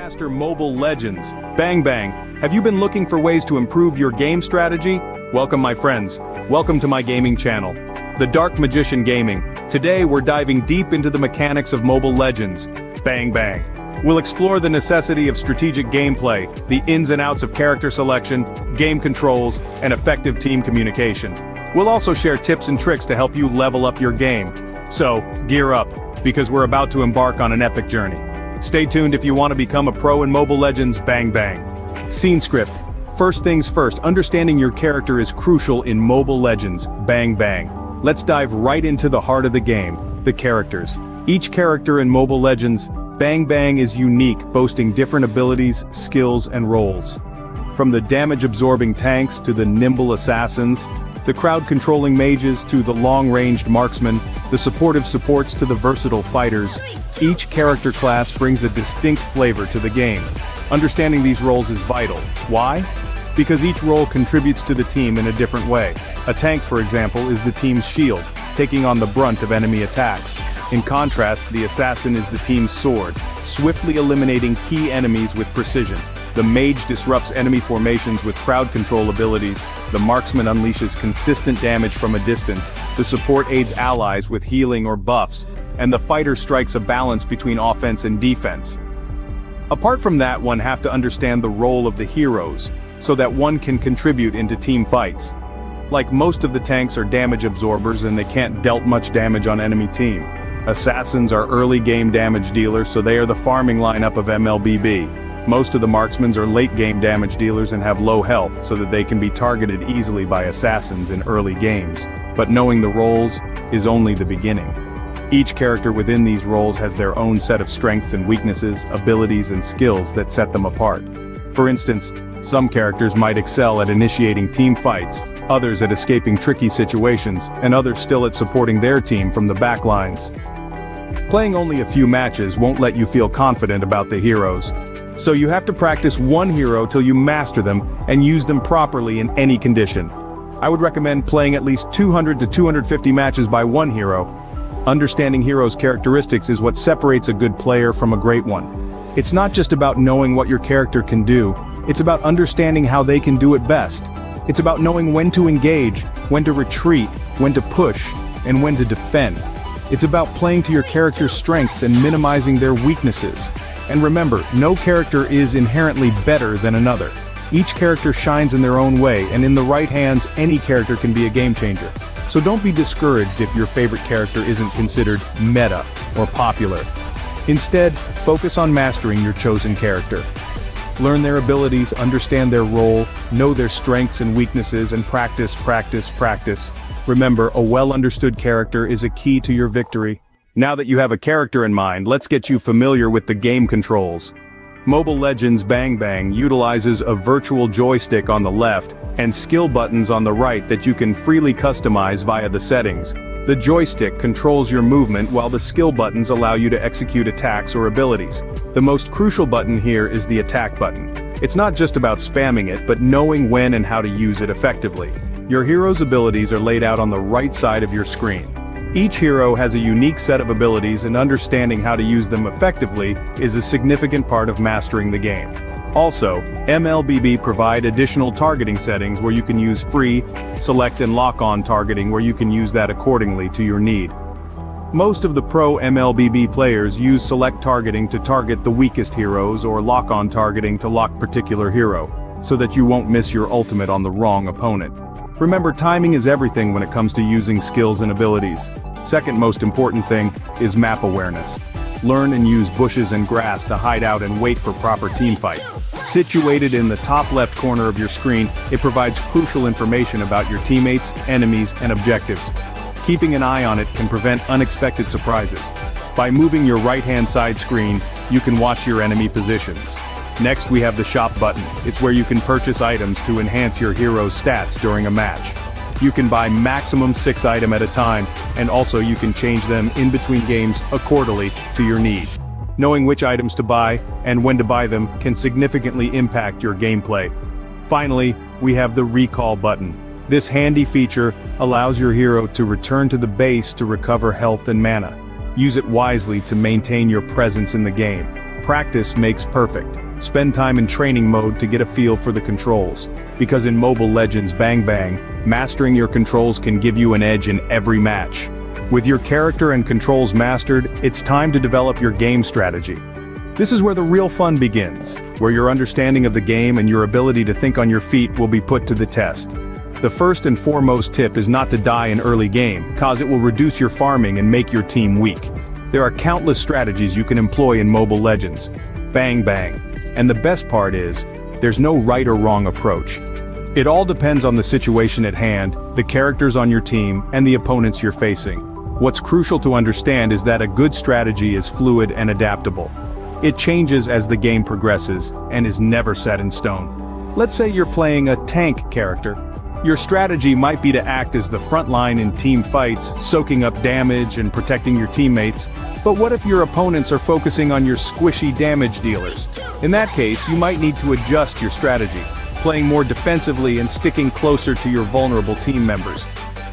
Master Mobile Legends. Bang Bang, have you been looking for ways to improve your game strategy? Welcome my friends. Welcome to my gaming channel, The Dark Magician Gaming. Today we're diving deep into the mechanics of Mobile Legends. Bang Bang. We'll explore the necessity of strategic gameplay, the ins and outs of character selection, game controls, and effective team communication. We'll also share tips and tricks to help you level up your game. So, gear up, because we're about to embark on an epic journey. Stay tuned if you want to become a pro in Mobile Legends. Bang Bang. Scene script. First things first, understanding your character is crucial in Mobile Legends. Bang Bang. Let's dive right into the heart of the game, the characters. Each character in Mobile Legends, Bang Bang is unique, boasting different abilities, skills, and roles. From the damage-absorbing tanks to the nimble assassins, the crowd-controlling mages to the long-ranged marksmen, the supportive supports to the versatile fighters, each character class brings a distinct flavor to the game. Understanding these roles is vital. Why? Because each role contributes to the team in a different way. A tank, for example, is the team's shield, taking on the brunt of enemy attacks. In contrast, the assassin is the team's sword, swiftly eliminating key enemies with precision. The mage disrupts enemy formations with crowd control abilities, the marksman unleashes consistent damage from a distance, the support aids allies with healing or buffs, and the fighter strikes a balance between offense and defense. Apart from that, one have to understand the role of the heroes, so that one can contribute into team fights. Like most of the tanks are damage absorbers and they can't dealt much damage on enemy team. Assassins are early game damage dealers, so they are the farming lineup of MLBB. Most of the marksmen are late game damage dealers and have low health, so that they can be targeted easily by assassins in early games. But knowing the roles is only the beginning. Each character within these roles has their own set of strengths and weaknesses, abilities and skills that set them apart. For instance, some characters might excel at initiating team fights, others at escaping tricky situations, and others still at supporting their team from the back lines. Playing only a few matches won't let you feel confident about the heroes. So you have to practice one hero till you master them and use them properly in any condition. I would recommend playing at least 200 to 250 matches by one hero. Understanding heroes' characteristics is what separates a good player from a great one. It's not just about knowing what your character can do, it's about understanding how they can do it best. It's about knowing when to engage, when to retreat, when to push, and when to defend. It's about playing to your character's strengths and minimizing their weaknesses. And remember, no character is inherently better than another. Each character shines in their own way, and in the right hands, any character can be a game changer. So don't be discouraged if your favorite character isn't considered meta or popular. Instead, focus on mastering your chosen character. Learn their abilities, understand their role, know their strengths and weaknesses, and practice, practice, practice. Remember, a well-understood character is a key to your victory. Now that you have a character in mind, let's get you familiar with the game controls. Mobile Legends Bang Bang utilizes a virtual joystick on the left and skill buttons on the right that you can freely customize via the settings. The joystick controls your movement while the skill buttons allow you to execute attacks or abilities. The most crucial button here is the attack button. It's not just about spamming it, but knowing when and how to use it effectively. Your hero's abilities are laid out on the right side of your screen. Each hero has a unique set of abilities, and understanding how to use them effectively is a significant part of mastering the game. Also, MLBB provide additional targeting settings where you can use free, select and lock-on targeting where you can use that accordingly to your need. Most of the pro MLBB players use select targeting to target the weakest heroes or lock-on targeting to lock particular hero, so that you won't miss your ultimate on the wrong opponent. Remember, timing is everything when it comes to using skills and abilities. Second most important thing is map awareness. Learn and use bushes and grass to hide out and wait for proper teamfight. Situated in the top left corner of your screen, it provides crucial information about your teammates, enemies, and objectives. Keeping an eye on it can prevent unexpected surprises. By moving your right-hand side screen, you can watch your enemy positions. Next we have the shop button. It's where you can purchase items to enhance your hero's stats during a match. You can buy maximum 6 items at a time, and also you can change them in between games accordingly to your need. Knowing which items to buy and when to buy them can significantly impact your gameplay. Finally, we have the recall button. This handy feature allows your hero to return to the base to recover health and mana. Use it wisely to maintain your presence in the game. practice makes perfect. Spend time in training mode to get a feel for the controls. Because in Mobile Legends Bang Bang, mastering your controls can give you an edge in every match. With your character and controls mastered, it's time to develop your game strategy. This is where the real fun begins, where your understanding of the game and your ability to think on your feet will be put to the test. The first and foremost tip is not to die in early game, cause it will reduce your farming and make your team weak. There are countless strategies you can employ in Mobile Legends Bang Bang. And the best part is, there's no right or wrong approach. It all depends on the situation at hand, the characters on your team, and the opponents you're facing. What's crucial to understand is that a good strategy is fluid and adaptable. It changes as the game progresses, and is never set in stone. Let's say you're playing a tank character. Your strategy might be to act as the front line in team fights, soaking up damage and protecting your teammates. But what if your opponents are focusing on your squishy damage dealers? In that case, you might need to adjust your strategy, playing more defensively and sticking closer to your vulnerable team members.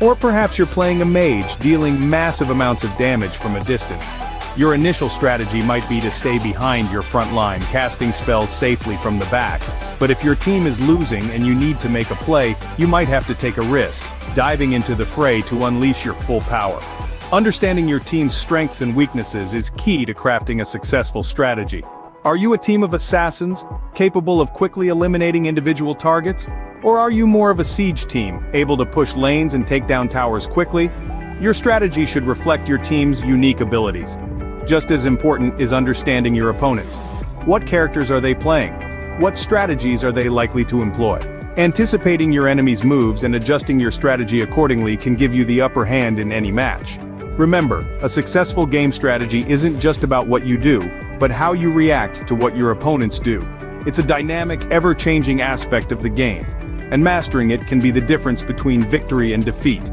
Or perhaps you're playing a mage, dealing massive amounts of damage from a distance. Your initial strategy might be to stay behind your front line, casting spells safely from the back. But if your team is losing and you need to make a play, you might have to take a risk, diving into the fray to unleash your full power. Understanding your team's strengths and weaknesses is key to crafting a successful strategy. Are you a team of assassins, capable of quickly eliminating individual targets? Or are you more of a siege team, able to push lanes and take down towers quickly? Your strategy should reflect your team's unique abilities. Just as important is understanding your opponents. What characters are they playing? What strategies are they likely to employ? Anticipating your enemy's moves and adjusting your strategy accordingly can give you the upper hand in any match. Remember, a successful game strategy isn't just about what you do, but how you react to what your opponents do. It's a dynamic, ever-changing aspect of the game, and mastering it can be the difference between victory and defeat.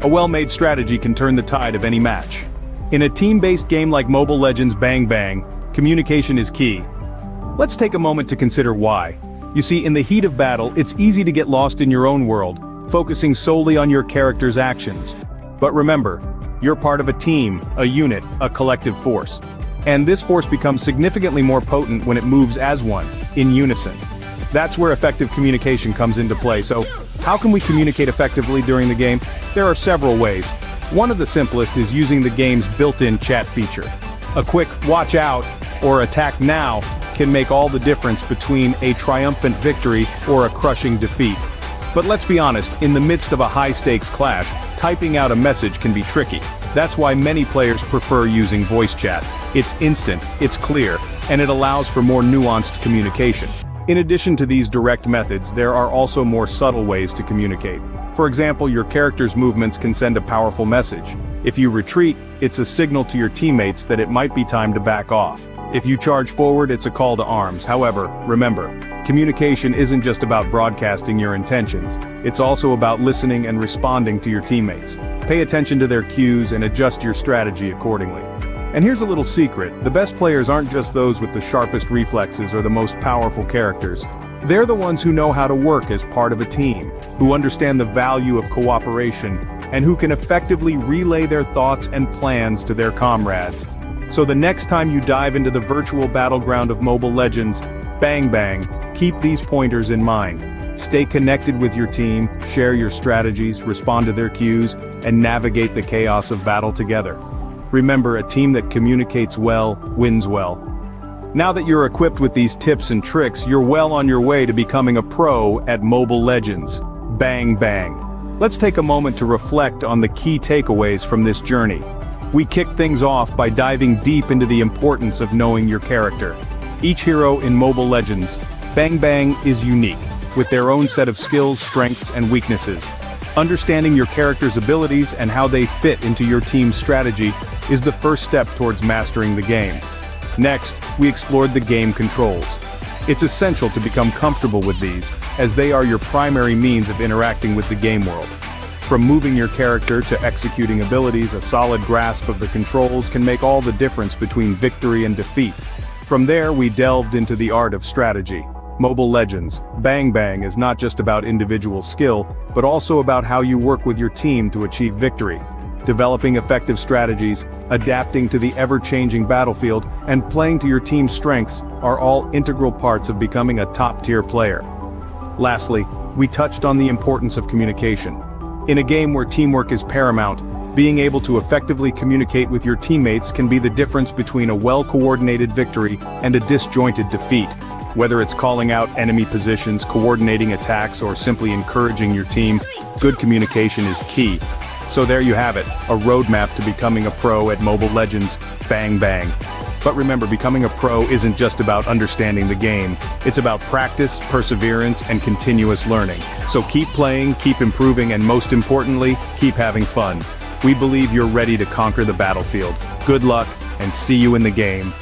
A well-made strategy can turn the tide of any match. In a team-based game like Mobile Legends Bang Bang, communication is key. Let's take a moment to consider why. You see, in the heat of battle, it's easy to get lost in your own world, focusing solely on your character's actions. But remember, you're part of a team, a unit, a collective force. And this force becomes significantly more potent when it moves as one, in unison. That's where effective communication comes into play. So, how can we communicate effectively during the game? There are several ways. One of the simplest is using the game's built-in chat feature. A quick "watch out" or "attack now" can make all the difference between a triumphant victory or a crushing defeat. But let's be honest, in the midst of a high-stakes clash, typing out a message can be tricky. That's why many players prefer using voice chat. It's instant, it's clear, and it allows for more nuanced communication. In addition to these direct methods, there are also more subtle ways to communicate. For example, your character's movements can send a powerful message. If you retreat, it's a signal to your teammates that it might be time to back off. If you charge forward, it's a call to arms. However, remember, communication isn't just about broadcasting your intentions. It's also about listening and responding to your teammates. Pay attention to their cues and adjust your strategy accordingly. And here's a little secret: the best players aren't just those with the sharpest reflexes or the most powerful characters. They're the ones who know how to work as part of a team, who understand the value of cooperation, and who can effectively relay their thoughts and plans to their comrades. So the next time you dive into the virtual battleground of Mobile Legends Bang Bang, keep these pointers in mind. Stay connected with your team, share your strategies, respond to their cues, and navigate the chaos of battle together. Remember, a team that communicates well, wins well. Now that you're equipped with these tips and tricks, you're well on your way to becoming a pro at Mobile Legends Bang Bang. Let's take a moment to reflect on the key takeaways from this journey. We kicked things off by diving deep into the importance of knowing your character. Each hero in Mobile Legends Bang Bang is unique, with their own set of skills, strengths, and weaknesses. Understanding your character's abilities and how they fit into your team's strategy is the first step towards mastering the game. Next, we explored the game controls. It's essential to become comfortable with these, as they are your primary means of interacting with the game world. From moving your character to executing abilities, a solid grasp of the controls can make all the difference between victory and defeat. From there, we delved into the art of strategy. Mobile Legends Bang Bang is not just about individual skill, but also about how you work with your team to achieve victory. Developing effective strategies, adapting to the ever-changing battlefield, and playing to your team's strengths are all integral parts of becoming a top-tier player. Lastly, we touched on the importance of communication. In a game where teamwork is paramount, being able to effectively communicate with your teammates can be the difference between a well-coordinated victory and a disjointed defeat. Whether it's calling out enemy positions, coordinating attacks, or simply encouraging your team, good communication is key. So there you have it, a roadmap to becoming a pro at Mobile Legends: Bang Bang. But remember, becoming a pro isn't just about understanding the game. It's about practice, perseverance, and continuous learning. So keep playing, keep improving, and most importantly, keep having fun. We believe you're ready to conquer the battlefield. Good luck, and see you in the game.